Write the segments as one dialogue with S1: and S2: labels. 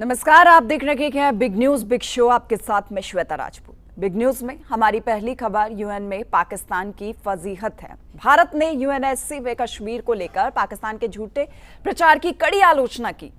S1: नमस्कार, आप देख रहे हैं बिग न्यूज बिग शो। आपके साथ में श्वेता राजपूत। बिग न्यूज में हमारी पहली खबर यूएन में पाकिस्तान की फजीहत है। भारत ने यूएनएससी में कश्मीर को लेकर पाकिस्तान के झूठे प्रचार की कड़ी आलोचना की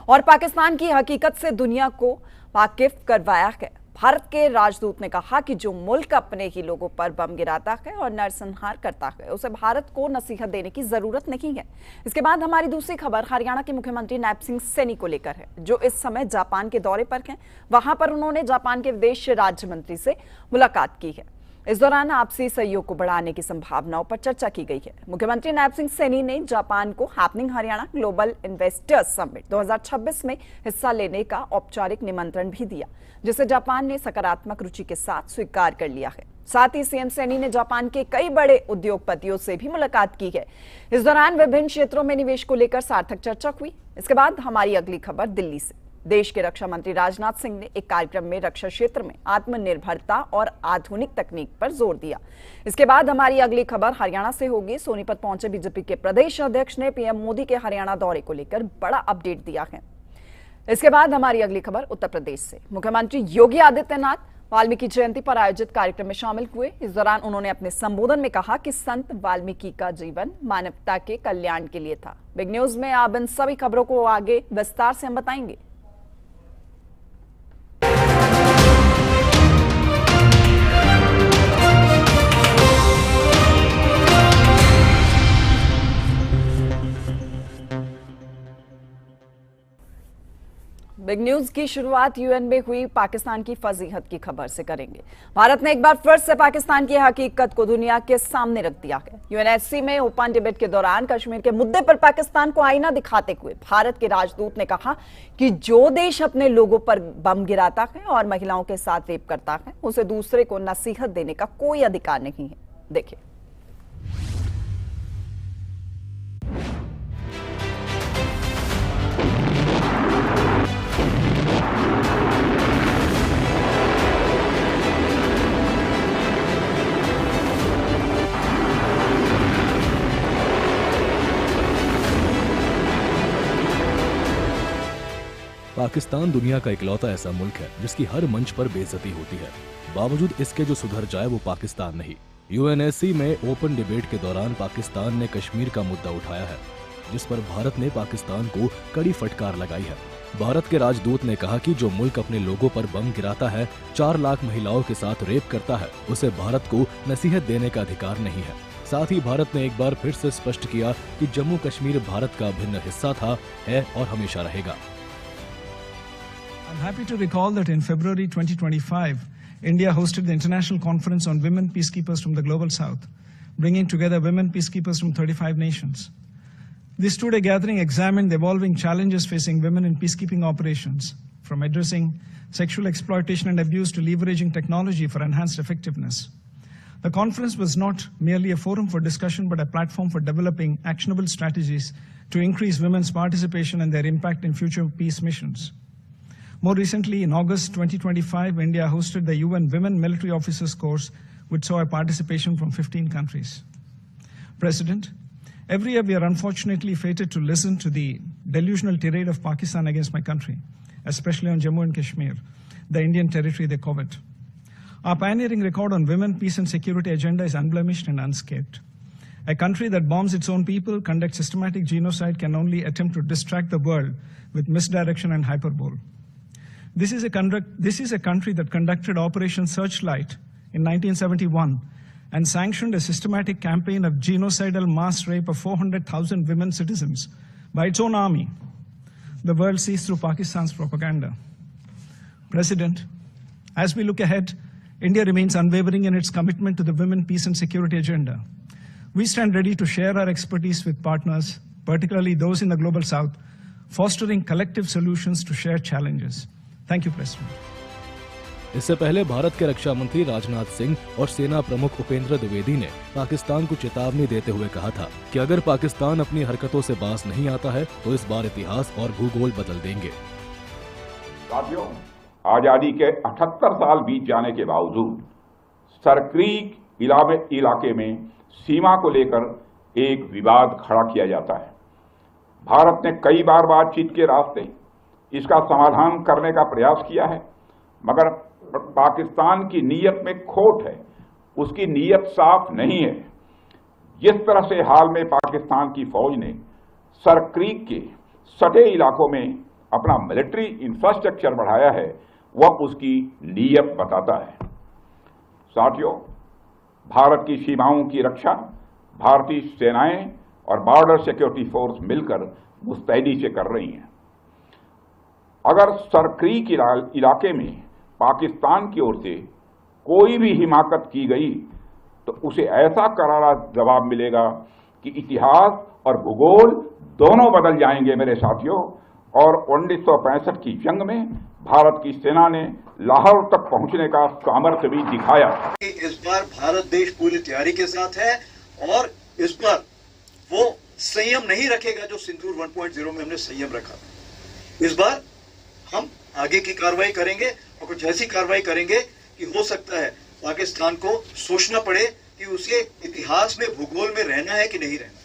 S1: और पाकिस्तान की हकीकत से दुनिया को वाकिफ करवाया है। भारत के राजदूत ने कहा कि जो मुल्क अपने ही लोगों पर बम गिराता है और नरसंहार करता है, उसे भारत को नसीहत देने की जरूरत नहीं है। इसके बाद हमारी दूसरी खबर हरियाणा के मुख्यमंत्री नैप सिंह सैनी को लेकर है, जो इस समय जापान के दौरे पर हैं। वहां पर उन्होंने जापान के विदेश राज्य मंत्री से मुलाकात की है। इस दौरान आपसी सहयोग को बढ़ाने की संभावनाओं पर चर्चा की गई है। मुख्यमंत्री नैप सिंह सैनी ने जापान को happening Haryana global investors summit 2026 में हिस्सा लेने का औपचारिक निमंत्रण भी दिया, जिसे जापान ने सकारात्मक रुचि के साथ स्वीकार कर लिया है। साथ ही सीएम सैनी ने जापान के कई बड़े उद्योगपतियों से भी मुलाकात की है। इस दौरान विभिन्न क्षेत्रों में निवेश को लेकर सार्थक चर्चा हुई। इसके बाद हमारी अगली खबर दिल्ली से। देश के रक्षा मंत्री राजनाथ सिंह ने एक कार्यक्रम में रक्षा क्षेत्र में आत्मनिर्भरता और आधुनिक तकनीक पर जोर दिया। इसके बाद हमारी अगली खबर हरियाणा से होगी। सोनीपत पहुंचे बीजेपी के प्रदेश अध्यक्ष ने पीएम मोदी के हरियाणा दौरे को लेकर बड़ा अपडेट दिया है। इसके बाद हमारी अगली खबर उत्तर प्रदेश से। मुख्यमंत्री योगी आदित्यनाथ वाल्मीकि जयंती पर आयोजित कार्यक्रम में शामिल हुए। इस दौरान उन्होंने अपने संबोधन में कहा कि संत वाल्मीकि का जीवन मानवता के कल्याण के लिए था। बिग न्यूज में अब इन सभी खबरों को आगे विस्तार से हम बताएंगे। बिग न्यूज की शुरुआत यूएन में हुई पाकिस्तान की फजीहत की खबर से करेंगे। भारत ने एक बार फिर से पाकिस्तान की हकीकत को दुनिया के सामने रख दिया है। यूएनएससी में ओपन डिबेट के दौरान कश्मीर के मुद्दे पर पाकिस्तान को आईना दिखाते हुए भारत के राजदूत ने कहा कि जो देश अपने लोगों पर बम गिराता है और महिलाओं के साथ रेप करता है, उसे दूसरे को नसीहत देने का कोई अधिकार नहीं है। देखिए,
S2: पाकिस्तान दुनिया का इकलौता ऐसा मुल्क है जिसकी हर मंच पर बेइज्जती होती है। बावजूद इसके जो सुधर जाए वो पाकिस्तान नहीं। यूएनएससी में ओपन डिबेट के दौरान पाकिस्तान ने कश्मीर का मुद्दा उठाया है, जिस पर भारत ने पाकिस्तान को कड़ी फटकार लगाई है। भारत के राजदूत ने कहा कि जो मुल्क अपने लोगों पर बम गिराता है, 4 लाख महिलाओं के साथ रेप करता है, उसे भारत को नसीहत देने का अधिकार नहीं है। साथ ही भारत ने एक बार फिर से स्पष्ट किया कि जम्मू कश्मीर भारत का अभिन्न हिस्सा था, है और हमेशा रहेगा।
S3: I'm happy to recall that in February 2025, India hosted the International Conference on Women Peacekeepers from the Global South, bringing together women peacekeepers from 35 nations. This two-day gathering examined the evolving challenges facing women in peacekeeping operations, from addressing sexual exploitation and abuse to leveraging technology for enhanced effectiveness. The conference was not merely a forum for discussion, but a platform for developing actionable strategies to increase women's participation and their impact in future peace missions. More recently, in August 2025, India hosted the UN Women Military Officers course, which saw a participation from 15 countries. President, every year we are unfortunately fated to listen to the delusional tirade of Pakistan against my country, especially on Jammu and Kashmir, the Indian territory they covet. Our pioneering record on women, peace and security agenda is unblemished and unscathed. A country that bombs its own people, conducts systematic genocide, can only attempt to distract the world with misdirection and hyperbole. This is a country that conducted Operation Searchlight in 1971 and sanctioned a systematic campaign of genocidal mass rape of 400,000 women citizens by its own army. The world sees through Pakistan's propaganda. President, as we look ahead, India remains unwavering in its commitment to the women, peace and security agenda. We stand ready to share our expertise with partners, particularly those in the Global South, fostering collective solutions to shared challenges. Thank you, President.
S2: इससे पहले भारत के रक्षा मंत्री राजनाथ सिंह और सेना प्रमुख उपेंद्र द्विवेदी ने पाकिस्तान को चेतावनी देते हुए कहा था कि अगर पाकिस्तान अपनी हरकतों से बाज नहीं आता है तो इस बार इतिहास और भूगोल बदल देंगे।
S4: साथियों, आजादी के 78 साल बीत जाने के बावजूद सरक्रीक इलाके में सीमा को लेकर एक विवाद खड़ा किया जाता है। भारत ने कई बार बातचीत के रास्ते इसका समाधान करने का प्रयास किया है, मगर पाकिस्तान की नीयत में खोट है, उसकी नीयत साफ नहीं है। जिस तरह से हाल में पाकिस्तान की फौज ने सर क्रीक के सटे इलाकों में अपना मिलिट्री इंफ्रास्ट्रक्चर बढ़ाया है, वह उसकी नीयत बताता है। साथियों, भारत की सीमाओं की रक्षा भारतीय सेनाएं और बॉर्डर सिक्योरिटी फोर्स मिलकर मुस्तैदी से कर रही हैं। अगर सर क्रीक इलाके में पाकिस्तान की ओर से कोई भी हिमाकत की गई तो उसे ऐसा करारा जवाब मिलेगा कि इतिहास और भूगोल दोनों बदल जाएंगे मेरे साथियों। और 1965 की जंग में भारत की सेना ने लाहौर तक पहुंचने का सामर्थ्य भी दिखाया।
S5: इस बार भारत देश पूरी तैयारी के साथ है और इस बार वो संयम नहीं रखेगा जो सिंदूर 1.0 में हमने संयम रखा। इस बार हम आगे की कार्रवाई करेंगे और कुछ ऐसी कार्रवाई करेंगे कि हो सकता है पाकिस्तान को सोचना पड़े कि उसे इतिहास में भूगोल में रहना है कि नहीं रहना है।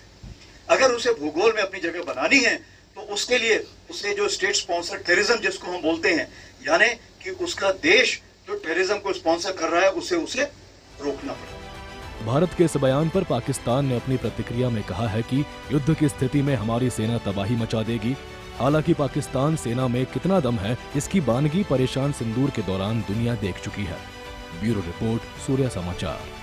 S5: अगर उसे भूगोल में अपनी जगह बनानी है तो उसके लिए उसे जो स्टेट स्पॉन्सर टेररिज्म जिसको हम बोलते हैं, यानी कि उसका देश जो टेररिज्म को स्पॉन्सर कर रहा है उसे रोकना पड़ेगा।
S2: भारत के इस बयान पर पाकिस्तान ने अपनी प्रतिक्रिया में कहा है कि युद्ध की स्थिति में हमारी सेना तबाही मचा देगी। हालांकि पाकिस्तान सेना में कितना दम है, इसकी बानगी परेशान सिंदूर के दौरान दुनिया देख चुकी है। ब्यूरो रिपोर्ट, सूर्या समाचार।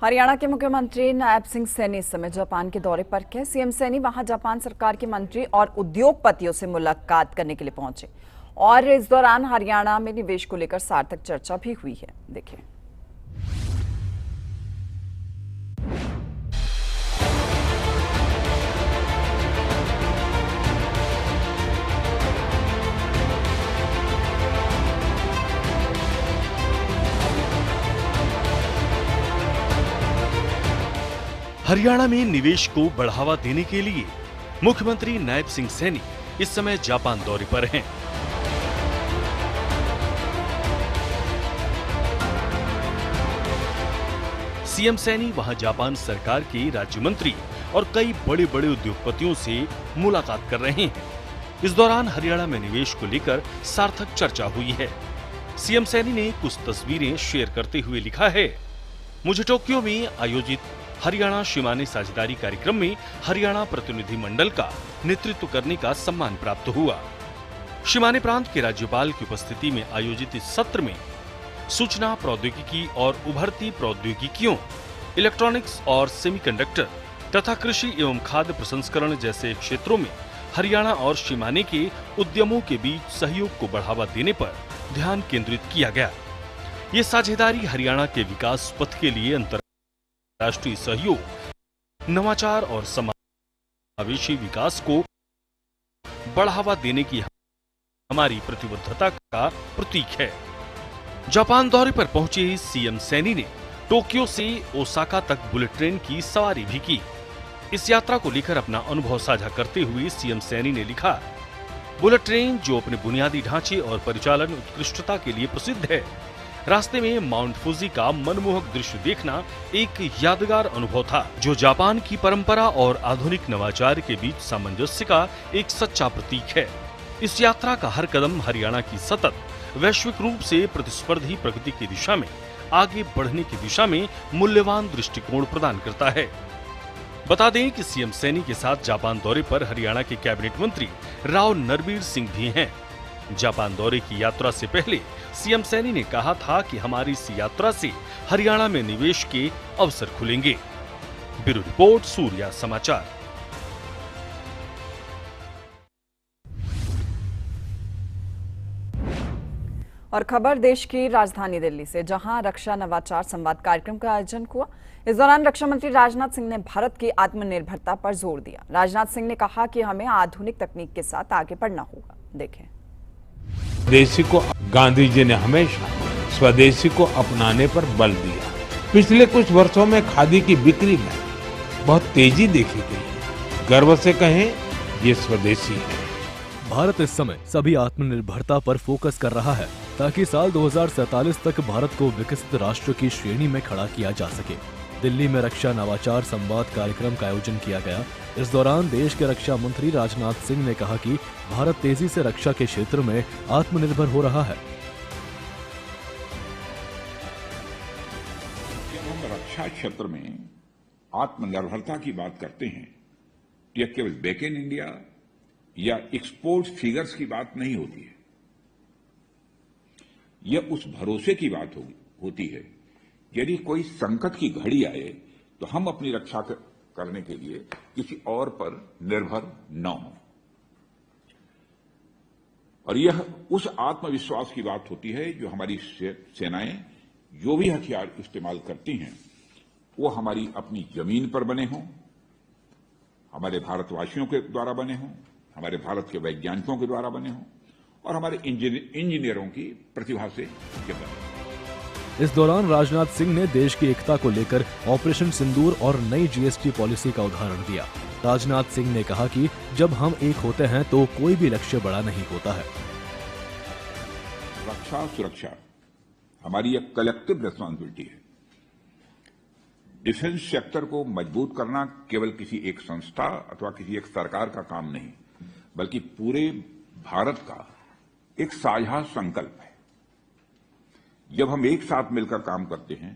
S1: हरियाणा के मुख्यमंत्री नायब सिंह सैनी इस समय जापान के दौरे पर हैं। सीएम सैनी वहां जापान सरकार के मंत्री और उद्योगपतियों से मुलाकात करने के लिए पहुंचे और इस दौरान हरियाणा में निवेश को लेकर सार्थक चर्चा भी हुई है। देखिए।
S6: हरियाणा में निवेश को बढ़ावा देने के लिए मुख्यमंत्री नायब सिंह सैनी इस समय जापान दौरे पर हैं। सीएम सैनी वहां जापान सरकार के राज्य मंत्री और कई बड़े बड़े उद्योगपतियों से मुलाकात कर रहे हैं। इस दौरान हरियाणा में निवेश को लेकर सार्थक चर्चा हुई है। सीएम सैनी ने कुछ तस्वीरें शेयर करते हुए लिखा है, मुझे टोक्यो में आयोजित हरियाणा शिमाने साझेदारी कार्यक्रम में हरियाणा प्रतिनिधि मंडल का नेतृत्व करने का सम्मान प्राप्त हुआ। शिमाने प्रांत के राज्यपाल की उपस्थिति में आयोजित इस सत्र में सूचना प्रौद्योगिकी और उभरती प्रौद्योगिकियों, इलेक्ट्रॉनिक्स और सेमीकंडक्टर तथा कृषि एवं खाद्य प्रसंस्करण जैसे क्षेत्रों में हरियाणा और शिमाने के उद्यमों के बीच सहयोग को बढ़ावा देने पर ध्यान केंद्रित किया गया। ये साझेदारी हरियाणा के विकास पथ के लिए राष्ट्रीय सहयोग, नवाचार और समावेशी विकास को बढ़ावा देने की हमारी प्रतिबद्धता का प्रतीक है। जापान दौरे पर पहुंचे सीएम सैनी ने टोक्यो से ओसाका तक बुलेट ट्रेन की सवारी भी की। इस यात्रा को लेकर अपना अनुभव साझा करते हुए सीएम सैनी ने लिखा, बुलेट ट्रेन जो अपने बुनियादी ढांचे और परिचालन उत्कृष्टता के लिए प्रसिद्ध है, रास्ते में माउंट फूजी का मनमोहक दृश्य देखना एक यादगार अनुभव था, जो जापान की परंपरा और आधुनिक नवाचार के बीच सामंजस्य का एक सच्चा प्रतीक है। इस यात्रा का हर कदम हरियाणा की सतत वैश्विक रूप से प्रतिस्पर्धी प्रगति की दिशा में आगे बढ़ने की दिशा में मूल्यवान दृष्टिकोण प्रदान करता है। बता दें कि सीएम सैनी के साथ जापान दौरे पर हरियाणा के कैबिनेट मंत्री राव नरबीर सिंह भी हैं। जापान दौरे की यात्रा से पहले सीएम सैनी ने कहा था कि हमारी इस यात्रा से हरियाणा में निवेश के अवसर खुलेंगे। ब्यूरो रिपोर्ट, सूर्या समाचार।
S1: और खबर देश की राजधानी दिल्ली से, जहां रक्षा नवाचार संवाद कार्यक्रम का आयोजन हुआ। इस दौरान रक्षा मंत्री राजनाथ सिंह ने भारत की आत्मनिर्भरता पर जोर दिया। राजनाथ सिंह ने कहा कि हमें आधुनिक तकनीक के साथ आगे बढ़ना होगा। देखें।
S7: स्वदेशी को गांधी जी ने हमेशा स्वदेशी को अपनाने पर बल दिया। पिछले कुछ वर्षों में खादी की बिक्री में बहुत तेजी देखी गई। गर्व से कहें, ये स्वदेशी है।
S2: भारत इस समय सभी आत्मनिर्भरता पर फोकस कर रहा है ताकि साल 2047 तक भारत को विकसित राष्ट्र की श्रेणी में खड़ा किया जा सके। दिल्ली में रक्षा नवाचार संवाद कार्यक्रम का आयोजन किया गया। इस दौरान देश के रक्षा मंत्री राजनाथ सिंह ने कहा कि भारत तेजी से रक्षा के क्षेत्र में आत्मनिर्भर हो रहा है।
S8: जब हम रक्षा क्षेत्र में आत्मनिर्भरता की बात करते हैं, यह केवल मेक इन इंडिया या एक्सपोर्ट फिगर्स की बात नहीं होती है। यह उस भरोसे की बात होती है, यदि कोई संकट की घड़ी आए तो हम अपनी रक्षा करने के लिए किसी और पर निर्भर न हो। और यह उस आत्मविश्वास की बात होती है जो हमारी सेनाएं जो भी हथियार इस्तेमाल करती हैं वो हमारी अपनी जमीन पर बने हों, हमारे भारतवासियों के द्वारा बने हों, हमारे भारत के वैज्ञानिकों के द्वारा बने हों और हमारे इंजीनियरों की प्रतिभा से ये बने।
S2: इस दौरान राजनाथ सिंह ने देश की एकता को लेकर ऑपरेशन सिंदूर और नई जीएसटी पॉलिसी का उदाहरण दिया। राजनाथ सिंह ने कहा कि जब हम एक होते हैं तो कोई भी लक्ष्य बड़ा नहीं होता है।
S8: रक्षा सुरक्षा हमारी एक कलेक्टिव रिस्पॉन्सिबिलिटी है। डिफेंस सेक्टर को मजबूत करना केवल किसी एक संस्था अथवा किसी एक सरकार का काम नहीं, बल्कि पूरे भारत का एक साझा संकल्प है। जब हम एक साथ मिलकर काम करते हैं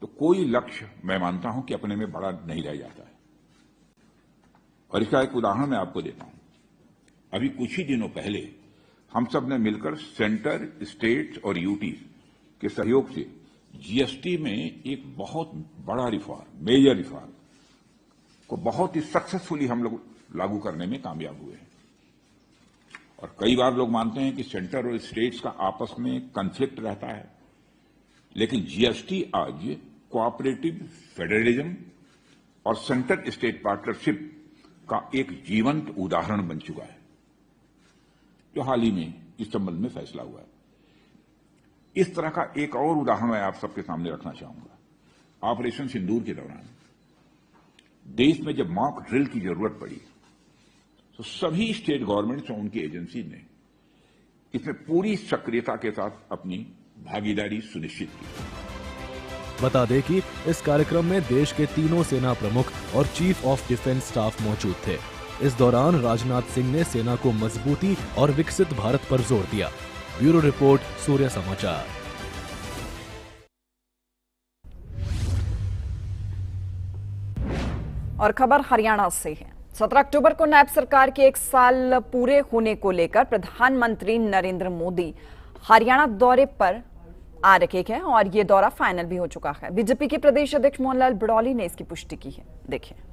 S8: तो कोई लक्ष्य, मैं मानता हूं कि अपने में बड़ा नहीं रह जाता है। और इसका एक उदाहरण मैं आपको देता हूं। अभी कुछ ही दिनों पहले हम सब ने मिलकर सेंटर, स्टेट और यूटी के सहयोग से जीएसटी में एक बहुत बड़ा रिफॉर्म, मेजर रिफॉर्म को बहुत ही सक्सेसफुली हम लोग लागू करने में कामयाब हुए हैं। और कई बार लोग मानते हैं कि सेंटर और स्टेट्स का आपस में कॉन्फ्लिक्ट रहता है, लेकिन जीएसटी आज कोऑपरेटिव फेडरलिज्म और सेंटर स्टेट पार्टनरशिप का एक जीवंत उदाहरण बन चुका है, जो हाल ही में इस संबंध में फैसला हुआ है। इस तरह का एक और उदाहरण मैं आप सबके सामने रखना चाहूंगा। ऑपरेशन सिंदूर के दौरान देश में जब मॉक ड्रिल की जरूरत पड़ी तो सभी स्टेट गवर्नमेंट्स और उनकी एजेंसी ने इसमें पूरी सक्रियता के साथ अपनी भागीदारी सुनिश्चित की।
S2: बता दें कि इस कार्यक्रम में देश के तीनों सेना प्रमुख और चीफ ऑफ डिफेंस स्टाफ मौजूद थे। इस दौरान राजनाथ सिंह ने सेना को मजबूती और विकसित भारत पर जोर दिया। ब्यूरो रिपोर्ट, सूर्य समाचार।
S1: और खबर हरियाणा से है। 17 अक्टूबर को नायब सरकार के 1 साल पूरे होने को लेकर प्रधानमंत्री नरेंद्र मोदी हरियाणा दौरे पर आ रखे हैं और ये दौरा फाइनल भी हो चुका है। बीजेपी के प्रदेश अध्यक्ष मोहनलाल बड़ौली ने इसकी पुष्टि की है। देखिए।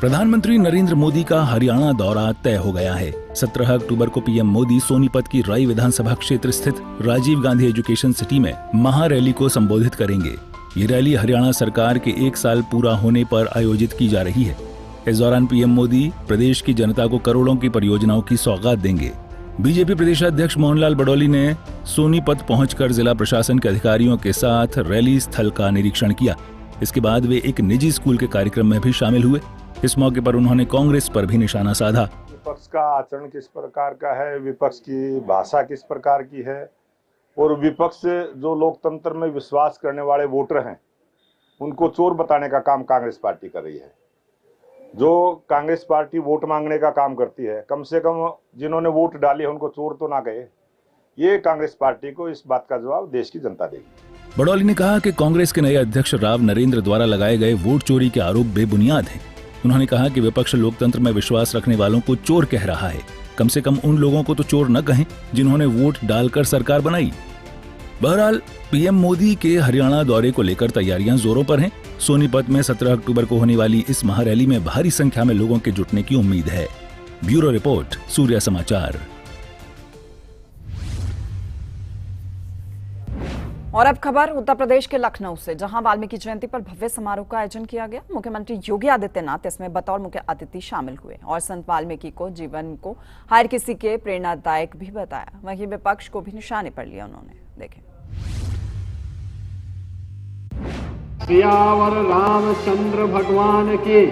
S9: प्रधानमंत्री नरेंद्र मोदी का हरियाणा दौरा तय हो गया है। 17 अक्टूबर को पीएम मोदी सोनीपत की राई विधानसभा क्षेत्र स्थित राजीव गांधी एजुकेशन सिटी में महारैली को संबोधित करेंगे। ये रैली हरियाणा सरकार के 1 साल पूरा होने पर आयोजित की जा रही है। इस दौरान पीएम मोदी प्रदेश की जनता को करोड़ों की परियोजनाओं की सौगात देंगे। बीजेपी प्रदेशाध्यक्ष मोहनलाल बड़ौली ने सोनीपत पहुंचकर जिला प्रशासन के अधिकारियों के साथ रैली स्थल का निरीक्षण किया। इसके बाद वे एक निजी स्कूल के कार्यक्रम में भी शामिल हुए। इस मौके पर उन्होंने कांग्रेस पर भी निशाना साधा।
S10: विपक्ष का आचरण किस प्रकार का है, विपक्ष की भाषा किस प्रकार की है और विपक्ष जो लोकतंत्र में विश्वास करने वाले वोटर हैं उनको चोर बताने का काम कांग्रेस पार्टी कर रही है। जो कांग्रेस पार्टी वोट मांगने का काम करती है, कम से कम जिन्होंने वोट डाले उनको चोर तो ना कहे। ये कांग्रेस पार्टी को इस बात का जवाब देश की जनता देगी।
S9: बड़ौली ने कहा कि कांग्रेस के नए अध्यक्ष राव नरेंद्र द्वारा लगाए गए वोट चोरी के आरोप बेबुनियाद हैं। उन्होंने कहा कि विपक्ष लोकतंत्र में विश्वास रखने वालों को चोर कह रहा है। कम से कम उन लोगों को तो चोर न कहें जिन्होंने वोट डालकर सरकार बनाई। बहरहाल पीएम मोदी के हरियाणा दौरे को लेकर तैयारियां जोरों पर हैं। सोनीपत में 17 अक्टूबर को होने वाली इस महारैली में भारी संख्या में लोगों के जुटने की उम्मीद है। ब्यूरो रिपोर्ट, सूर्य समाचार।
S1: और अब खबर उत्तर प्रदेश के लखनऊ से, जहां वाल्मीकि जयंती पर भव्य समारोह का आयोजन किया गया। मुख्यमंत्री योगी आदित्यनाथ इसमें बतौर मुख्य अतिथि शामिल हुए और संत वाल्मीकि को जीवन को हर किसी के प्रेरणादायक भी बताया। वहीं विपक्ष को भी निशाने पर लिया उन्होंने। देखें।
S11: सियावर रामचंद्र भगवान की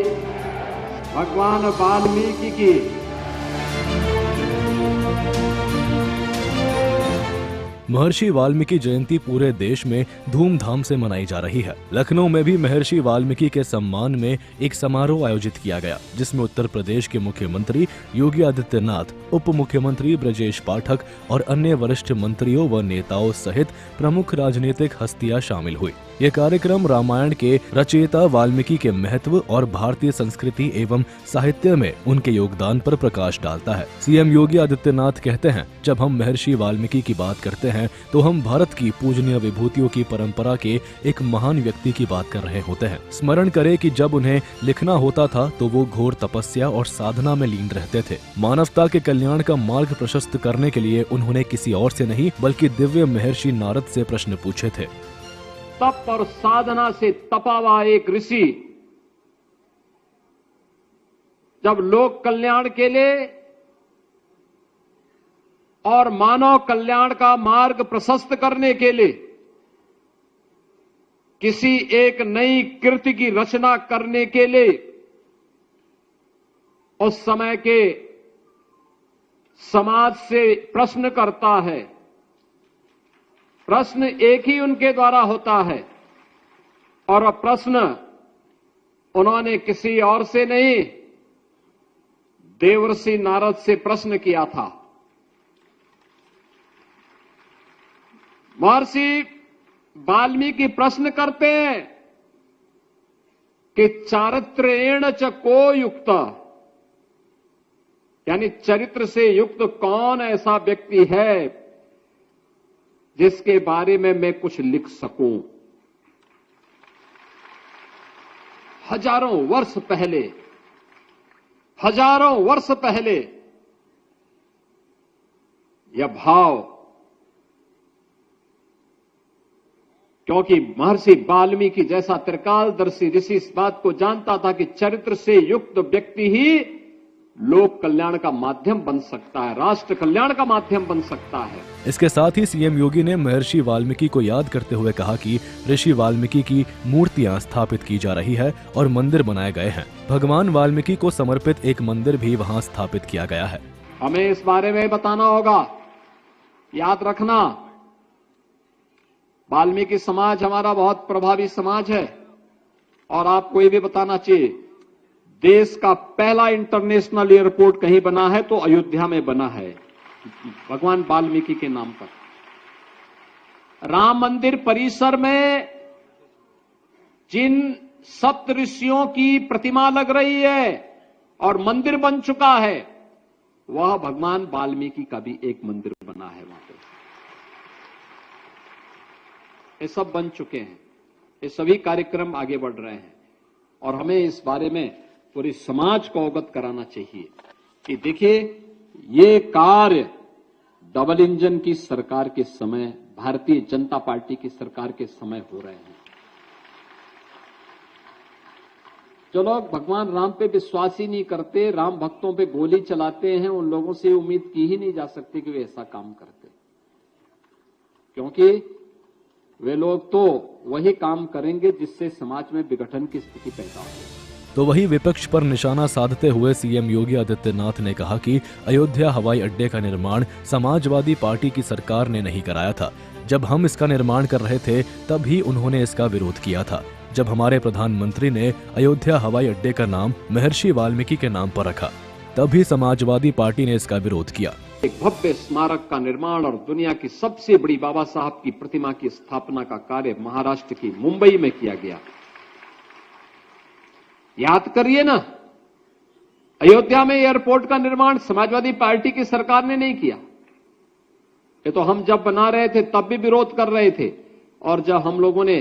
S11: भगवान वाल्मीकि की।
S2: महर्षि वाल्मीकि जयंती पूरे देश में धूमधाम से मनाई जा रही है। लखनऊ में भी महर्षि वाल्मीकि के सम्मान में एक समारोह आयोजित किया गया, जिसमें उत्तर प्रदेश के मुख्यमंत्री योगी आदित्यनाथ, उप मुख्यमंत्री ब्रजेश पाठक और अन्य वरिष्ठ मंत्रियों व नेताओं सहित प्रमुख राजनीतिक हस्तियां शामिल हुई। ये कार्यक्रम रामायण के रचयिता वाल्मीकि के महत्व और भारतीय संस्कृति एवं साहित्य में उनके योगदान पर प्रकाश डालता है। सीएम योगी आदित्यनाथ कहते हैं, जब हम महर्षि वाल्मीकि की बात करते हैं तो हम भारत की पूजनीय विभूतियों की परंपरा के एक महान व्यक्ति की बात कर रहे होते हैं। स्मरण करें कि जब उन्हें लिखना होता था तो वो घोर तपस्या और साधना में लीन रहते थे। मानवता के कल्याण का मार्ग प्रशस्त करने के लिए उन्होंने किसी और से नहीं बल्कि दिव्य महर्षि नारद से प्रश्न पूछे थे।
S11: तप और साधना से तपा हुआ एक ऋषि जब लोक कल्याण के लिए और मानव कल्याण का मार्ग प्रशस्त करने के लिए किसी एक नई कृति की रचना करने के लिए उस समय के समाज से प्रश्न करता है, प्रश्न एक ही उनके द्वारा होता है और वह प्रश्न उन्होंने किसी और से नहीं देवर्षि नारद से प्रश्न किया था। महर्षि वाल्मीकि प्रश्न करते हैं कि चारित्रेण च को युक्त, यानी चरित्र से युक्त कौन ऐसा व्यक्ति है जिसके बारे में मैं कुछ लिख सकूं। हजारों वर्ष पहले यह भाव, क्योंकि महर्षि वाल्मीकि जैसा त्रिकालदर्शी ऋषि इस बात को जानता था कि चरित्र से युक्त व्यक्ति ही लोक कल्याण का माध्यम बन सकता है, राष्ट्र कल्याण का माध्यम बन सकता है।
S2: इसके साथ ही सीएम योगी ने महर्षि वाल्मीकि को याद करते हुए कहा कि ऋषि वाल्मीकि की मूर्तियां स्थापित की जा रही है और मंदिर बनाए गए हैं। भगवान वाल्मीकि को समर्पित एक मंदिर भी वहां स्थापित किया गया है।
S11: हमें इस बारे में बताना होगा, याद रखना, वाल्मीकि समाज हमारा बहुत प्रभावी समाज है और आपको ये भी बताना चाहिए, देश का पहला इंटरनेशनल एयरपोर्ट कहीं बना है तो अयोध्या में बना है, भगवान वाल्मीकि के नाम पर। राम मंदिर परिसर में जिन सप्त ऋषियों की प्रतिमा लग रही है और मंदिर बन चुका है, वह भगवान वाल्मीकि का भी एक मंदिर बना है वहां पर। ये सब बन चुके हैं, ये सभी कार्यक्रम आगे बढ़ रहे हैं और हमें इस बारे में पूरे समाज को अवगत कराना चाहिए कि देखिए, ये कार्य डबल इंजन की सरकार के समय, भारतीय जनता पार्टी की सरकार के समय हो रहे हैं। जो लोग भगवान राम पे विश्वास ही नहीं करते, राम भक्तों पे गोली चलाते हैं, उन लोगों से उम्मीद की ही नहीं जा सकती कि वे ऐसा काम करते, क्योंकि वे लोग तो वही काम करेंगे जिससे समाज में विघटन की स्थिति पैदा हो।
S2: तो वही विपक्ष पर निशाना साधते हुए सीएम योगी आदित्यनाथ ने कहा कि अयोध्या हवाई अड्डे का निर्माण समाजवादी पार्टी की सरकार ने नहीं कराया था। जब हम इसका निर्माण कर रहे थे तब ही उन्होंने इसका विरोध किया था। जब हमारे प्रधानमंत्री ने अयोध्या हवाई अड्डे का नाम महर्षि वाल्मीकि के नाम पर रखा, तभी समाजवादी पार्टी ने इसका विरोध किया।
S11: एक भव्य स्मारक का निर्माण और दुनिया की सबसे बड़ी बाबा साहब की प्रतिमा की स्थापना का कार्य महाराष्ट्र की मुंबई में किया गया। याद करिए ना, अयोध्या में एयरपोर्ट का निर्माण समाजवादी पार्टी की सरकार ने नहीं किया। ये तो हम जब बना रहे थे तब भी विरोध कर रहे थे, और जब हम लोगों ने,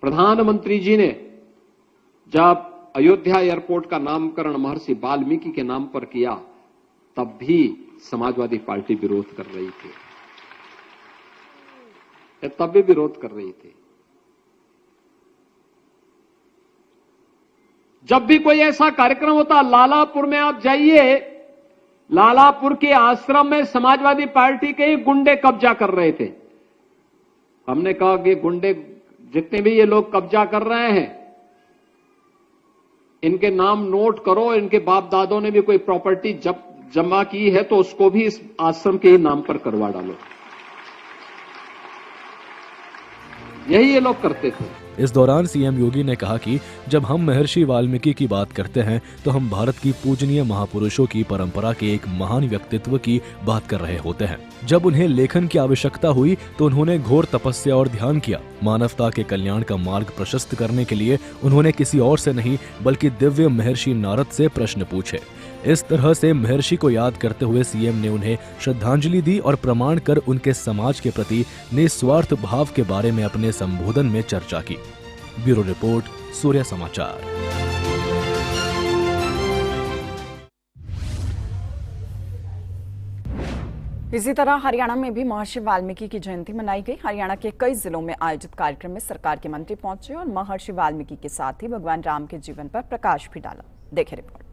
S11: प्रधानमंत्री जी ने जब अयोध्या एयरपोर्ट का नामकरण महर्षि वाल्मीकि के नाम पर किया, तब भी समाजवादी पार्टी विरोध कर रही थी, तब भी विरोध कर रही थी। जब भी कोई ऐसा कार्यक्रम होता, लालापुर में आप जाइए, लालापुर के आश्रम में समाजवादी पार्टी के ही गुंडे कब्जा कर रहे थे। हमने कहा कि गुंडे जितने भी ये लोग कब्जा कर रहे हैं, इनके नाम नोट करो, इनके बाप दादों ने भी कोई प्रॉपर्टी जमा की है तो उसको भी इस आश्रम के ही नाम पर करवा डालो। यही ये लोग करते थे।
S2: इस दौरान सीएम योगी ने कहा कि जब हम महर्षि वाल्मीकि की बात करते हैं तो हम भारत की पूजनीय महापुरुषों की परंपरा के एक महान व्यक्तित्व की बात कर रहे होते हैं। जब उन्हें लेखन की आवश्यकता हुई तो उन्होंने घोर तपस्या और ध्यान किया। मानवता के कल्याण का मार्ग प्रशस्त करने के लिए उन्होंने किसी और से नहीं बल्कि दिव्य महर्षि नारद से प्रश्न पूछे। इस तरह से महर्षि को याद करते हुए सीएम ने उन्हें श्रद्धांजलि दी और प्रमाण कर उनके समाज के प्रति निस्वार्थ भाव के बारे में अपने संबोधन में चर्चा की। ब्यूरो रिपोर्ट, सूर्य समाचार।
S1: इसी तरह हरियाणा में भी महर्षि वाल्मीकि की जयंती मनाई गई। हरियाणा के कई जिलों में आयोजित कार्यक्रम में सरकार के मंत्री पहुंचे और महर्षि वाल्मीकि के साथ ही भगवान राम के जीवन पर प्रकाश भी डाला। देखें रिपोर्ट।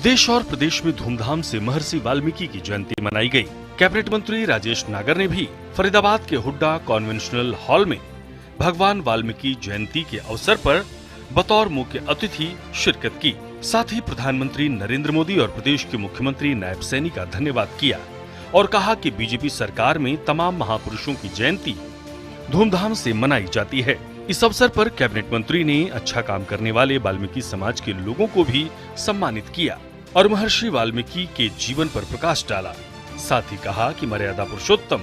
S6: देश और प्रदेश में धूमधाम से महर्षि वाल्मीकि की जयंती मनाई गई। कैबिनेट मंत्री राजेश नागर ने भी फरीदाबाद के हुड्डा कॉन्वेंशनल हॉल में भगवान वाल्मीकि जयंती के अवसर पर बतौर मुख्य अतिथि शिरकत की। साथ ही प्रधानमंत्री नरेंद्र मोदी और प्रदेश के मुख्यमंत्री नायब सैनी का धन्यवाद किया और कहा कि बीजेपी सरकार में तमाम महापुरुषों की जयंती धूमधाम से मनाई जाती है। इस अवसर पर कैबिनेट मंत्री ने अच्छा काम करने वाले वाल्मीकि समाज के लोगों को भी सम्मानित किया और महर्षि वाल्मीकि के जीवन पर प्रकाश डाला। साथ ही कहा कि मर्यादा पुरुषोत्तम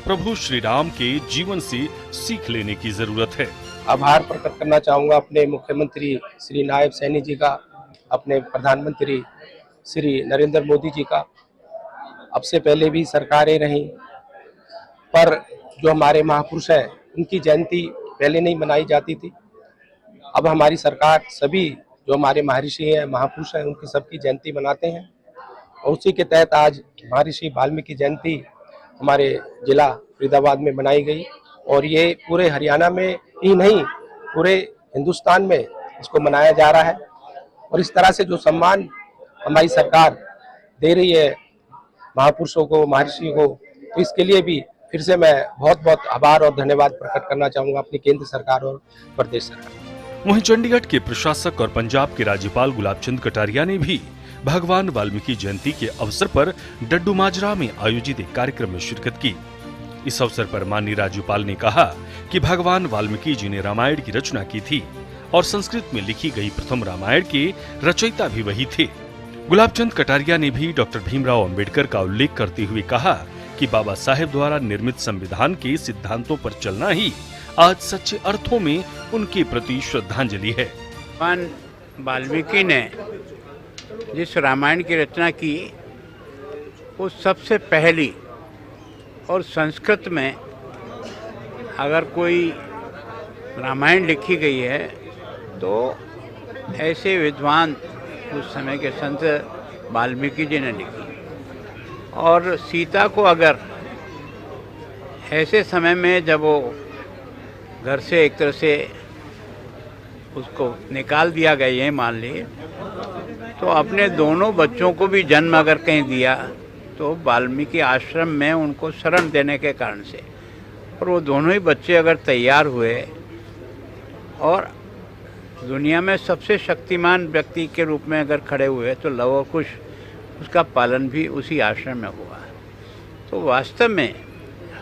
S6: प्रभु श्री राम के जीवन से सीख लेने की जरूरत है।
S12: आभार प्रकट करना चाहूँगा अपने मुख्यमंत्री श्री नायब सैनी जी का, अपने प्रधानमंत्री श्री नरेंद्र मोदी जी का। अब से पहले भी सरकारें रहीं, पर जो हमारे महापुरुष हैं उनकी जयंती पहले नहीं मनाई जाती थी। अब हमारी सरकार सभी जो हमारे महर्षि हैं, महापुरुष हैं, उनकी सबकी जयंती मनाते हैं और उसी के तहत आज महर्षि वाल्मीकि जयंती हमारे जिला फरीदाबाद में मनाई गई और ये पूरे हरियाणा में ही नहीं पूरे हिंदुस्तान में इसको मनाया जा रहा है। और इस तरह से जो सम्मान हमारी सरकार दे रही है महापुरुषों को, महर्षि को, तो इसके लिए भी फिर से मैं बहुत बहुत आभार और धन्यवाद प्रकट करना चाहूँगा अपनी केंद्र सरकार और प्रदेश सरकार।
S6: वहीं चंडीगढ़ के प्रशासक और पंजाब के राज्यपाल गुलाब चंद कटारिया ने भी भगवान वाल्मीकि जयंती के अवसर पर डड्डू माजरा में आयोजित एक कार्यक्रम में शिरकत की। इस अवसर पर माननीय राज्यपाल ने कहा कि भगवान वाल्मीकि जी ने रामायण की रचना की थी और संस्कृत में लिखी गई प्रथम रामायण के रचयिता भी वही थे। गुलाब चंद कटारिया ने भी डॉक्टर भीमराव अंबेडकर का उल्लेख करते हुए कहा कि बाबा साहेब द्वारा निर्मित संविधान के सिद्धांतों पर चलना ही आज सच्चे अर्थों में उनके प्रति श्रद्धांजलि है।
S13: भगवान वाल्मीकि ने जिस रामायण की रचना की वो सबसे पहली, और संस्कृत में अगर कोई रामायण लिखी गई है तो ऐसे विद्वान उस समय के संत वाल्मीकि जी ने लिखी। और सीता को अगर ऐसे समय में जब वो घर से एक तरह से उसको निकाल दिया गया, ये मान लिए, तो अपने दोनों बच्चों को भी जन्म अगर कहीं दिया तो वाल्मीकि आश्रम में उनको शरण देने के कारण से, और वो दोनों ही बच्चे अगर तैयार हुए और दुनिया में सबसे शक्तिमान व्यक्ति के रूप में अगर खड़े हुए तो लव और कुश उसका पालन भी उसी आश्रम में हुआ। तो वास्तव में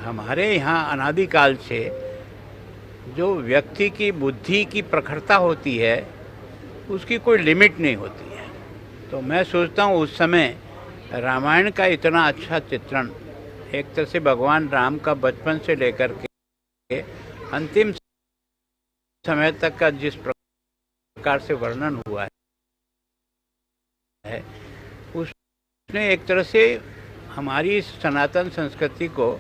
S13: हमारे यहाँ अनादिकाल से जो व्यक्ति की बुद्धि की प्रखरता होती है उसकी कोई लिमिट नहीं होती है। तो मैं सोचता हूँ उस समय रामायण का इतना अच्छा चित्रण, एक तरह से भगवान राम का बचपन से लेकर के अंतिम समय तक का जिस प्रकार से वर्णन हुआ है उसने एक तरह से हमारी सनातन संस्कृति को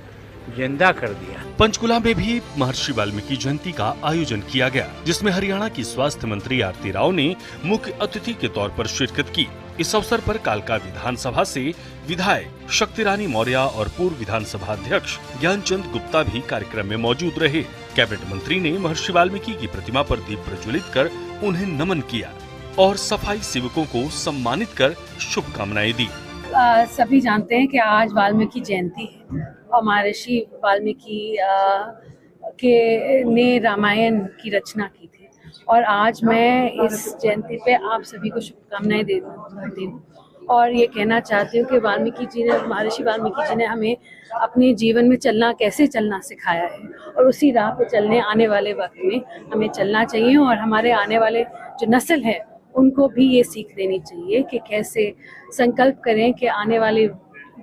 S13: जिंदा कर दिया।
S6: पंचकुला में भी महर्षि वाल्मीकि जयंती का आयोजन किया गया, जिसमें हरियाणा की स्वास्थ्य मंत्री आरती राव ने मुख्य अतिथि के तौर पर शिरकत की। इस अवसर पर कालका विधानसभा से विधायक शक्ति रानी मौर्य और पूर्व विधानसभा अध्यक्ष ज्ञानचंद गुप्ता भी कार्यक्रम में मौजूद रहे। कैबिनेट मंत्री ने महर्षि वाल्मीकि की प्रतिमा पर दीप प्रज्वलित कर उन्हें नमन किया। और सफाई सेवकों को सम्मानित कर शुभकामनाएं दी।
S14: सभी जानते हैं कि आज वाल्मीकि जयंती है और महर्षि वाल्मीकि ने रामायण की रचना की थी और आज मैं इस जयंती पे आप सभी को शुभकामनाएं देती हूँ और ये कहना चाहती हूँ कि महर्षि वाल्मीकि जी ने हमें अपने जीवन में कैसे चलना सिखाया है और उसी राह पे चलने आने वाले वक्त में हमें चलना चाहिए और हमारे आने वाले जो नस्ल है उनको भी ये सीख देनी चाहिए कि कैसे संकल्प करें कि आने वाले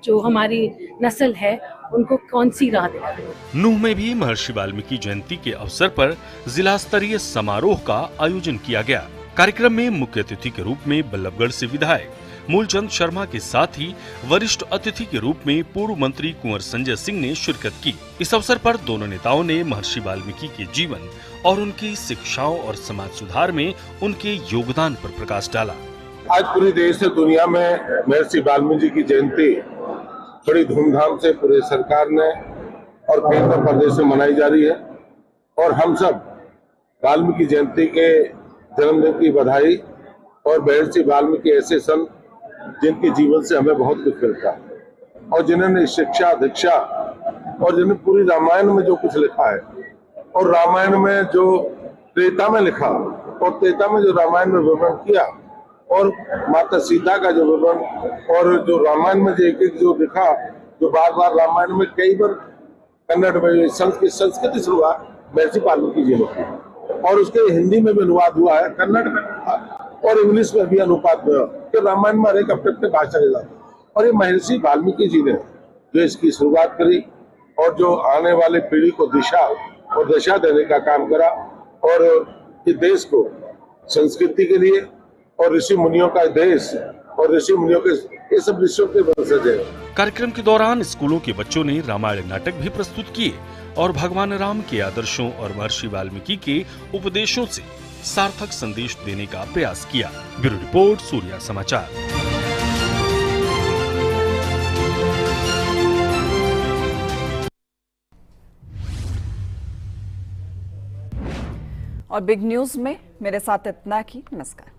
S14: जो हमारी नस्ल है उनको कौन सी राह दिखाएं।
S6: नूह में भी महर्षि वाल्मीकि जयंती के अवसर पर जिला स्तरीय समारोह का आयोजन किया गया। कार्यक्रम में मुख्य अतिथि के रूप में बल्लभगढ़ से विधायक मूलचंद शर्मा के साथ ही वरिष्ठ अतिथि के रूप में पूर्व मंत्री कुंवर संजय सिंह ने शिरकत की। इस अवसर पर दोनों नेताओं ने महर्षि वाल्मीकि के जीवन और उनकी शिक्षाओं और समाज सुधार में उनके योगदान पर प्रकाश डाला।
S15: आज पूरे देश से दुनिया में महर्षि वाल्मीकि की जयंती बड़ी धूमधाम से पूरे सरकार ने और केंद्र प्रदेश में मनाई जा रही है और हम सब वाल्मीकि जयंती के जन्मदिन की बधाई और महर्षि वाल्मीकि ऐसे संत जिनके जीवन से हमें बहुत कुछ मिलता है और जिन्होंने शिक्षा दीक्षा और जिन्होंने पूरी रामायण में जो कुछ लिखा है और रामायण में जो त्रेता में लिखा और त्रेता में जो रामायण में विवरण किया और माता सीता का जो विवरण और जो रामायण में जो एक जो लिखा जो बार बार रामायण में कई बार कन्नड़ में संस्कृत शुरुआत महर्षि वाल्मीकि जी ने की और उसके हिंदी में भी अनुवाद हुआ है, कन्नड़ में और इंग्लिश में भी अनुवाद हुआ कि रामायण में एक अपने भाषा के साथ और ये महर्षि वाल्मीकि जी ने जो इसकी शुरुआत करी और जो आने वाले पीढ़ी को दिशा और दशा देने का काम करा और ये देश को संस्कृति के लिए और ऋषि मुनियों का देश और ऋषि मुनियों के ये सब ऋषियों के वंशज है।
S6: कार्यक्रम के दौरान स्कूलों के बच्चों ने रामायण नाटक भी प्रस्तुत किए और भगवान राम के आदर्शों और महर्षि वाल्मीकि के उपदेशों से सार्थक संदेश देने का प्रयास किया। ब्यूरो रिपोर्ट, सूर्या समाचार।
S1: और बिग न्यूज में मेरे साथ इतना ही। नमस्कार।